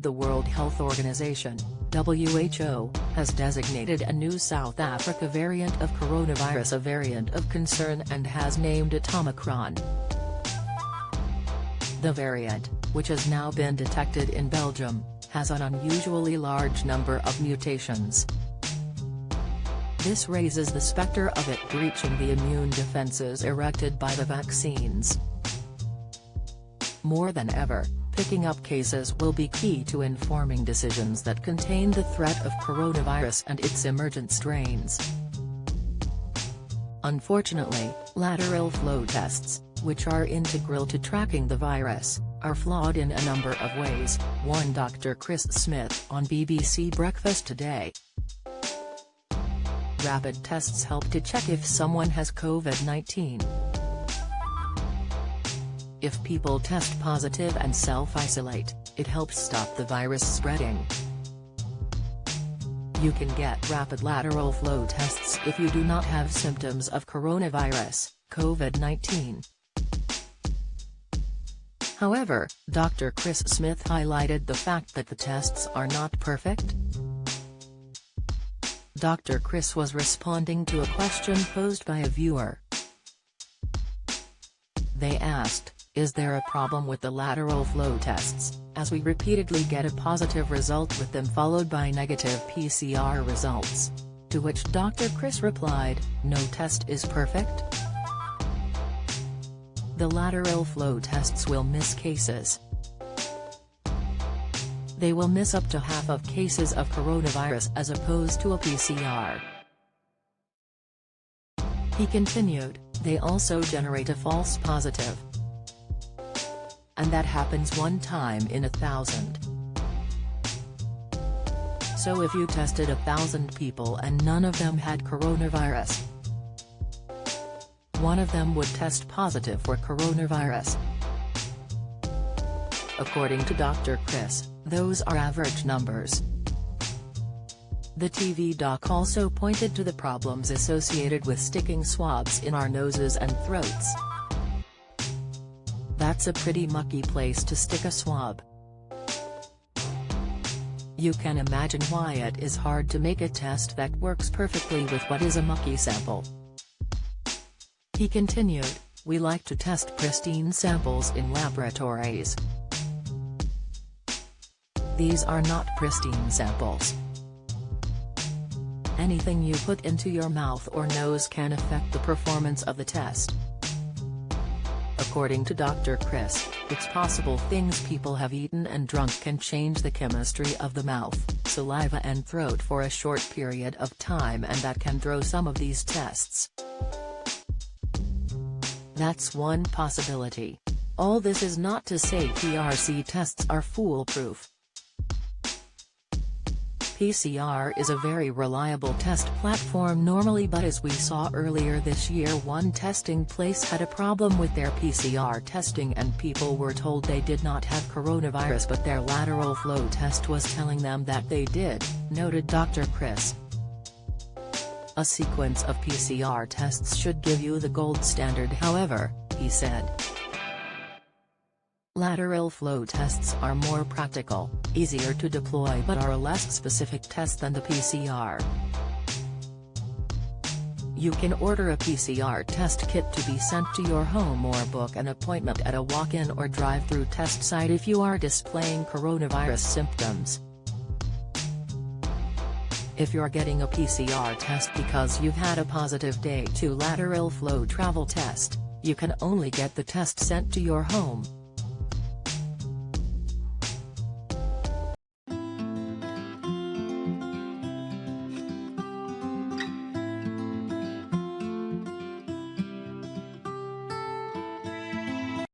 The World Health Organization, WHO, has designated a new South Africa variant of coronavirus a variant of concern and has named it Omicron. The variant, which has now been detected in Belgium, has an unusually large number of mutations. This raises the specter of it breaching the immune defenses erected by the vaccines. More than ever, picking up cases will be key to informing decisions that contain the threat of coronavirus and its emergent strains. Unfortunately, lateral flow tests, which are integral to tracking the virus, are flawed in a number of ways, warned Dr. Chris Smith on BBC Breakfast Today. Rapid tests help to check if someone has COVID-19. If people test positive and self-isolate, it helps stop the virus spreading. You can get rapid lateral flow tests if you do not have symptoms of coronavirus, COVID-19. However, Dr. Chris Smith highlighted the fact that the tests are not perfect. Dr. Chris was responding to a question posed by a viewer. They asked, "Is there a problem with the lateral flow tests, as we repeatedly get a positive result with them followed by negative PCR results?" To which Dr. Chris replied, "No test is perfect. The lateral flow tests will miss cases. They will miss up to half of cases of coronavirus as opposed to a PCR." He continued, "They also generate a false positive. And that happens one time in 1,000. So if you tested 1,000 people and none of them had coronavirus, one of them would test positive for coronavirus." According to Dr. Chris, those are average numbers. The TV doc also pointed to the problems associated with sticking swabs in our noses and throats. That's a pretty mucky place to stick a swab. You can imagine why it is hard to make a test that works perfectly with what is a mucky sample. He continued, "We like to test pristine samples in laboratories. These are not pristine samples. Anything you put into your mouth or nose can affect the performance of the test." According to Dr. Chris, it's possible things people have eaten and drunk can change the chemistry of the mouth, saliva and throat for a short period of time, and that can throw some of these tests. That's one possibility. All this is not to say PRC tests are foolproof. PCR is a very reliable test platform normally, but as we saw earlier this year, one testing place had a problem with their PCR testing and people were told they did not have coronavirus but their lateral flow test was telling them that they did, noted Dr. Chris. "A sequence of PCR tests should give you the gold standard, however," he said. "Lateral flow tests are more practical, easier to deploy but are a less specific test than the PCR. You can order a PCR test kit to be sent to your home or book an appointment at a walk-in or drive-through test site if you are displaying coronavirus symptoms. If you're getting a PCR test because you've had a positive day 2 lateral flow travel test, you can only get the test sent to your home,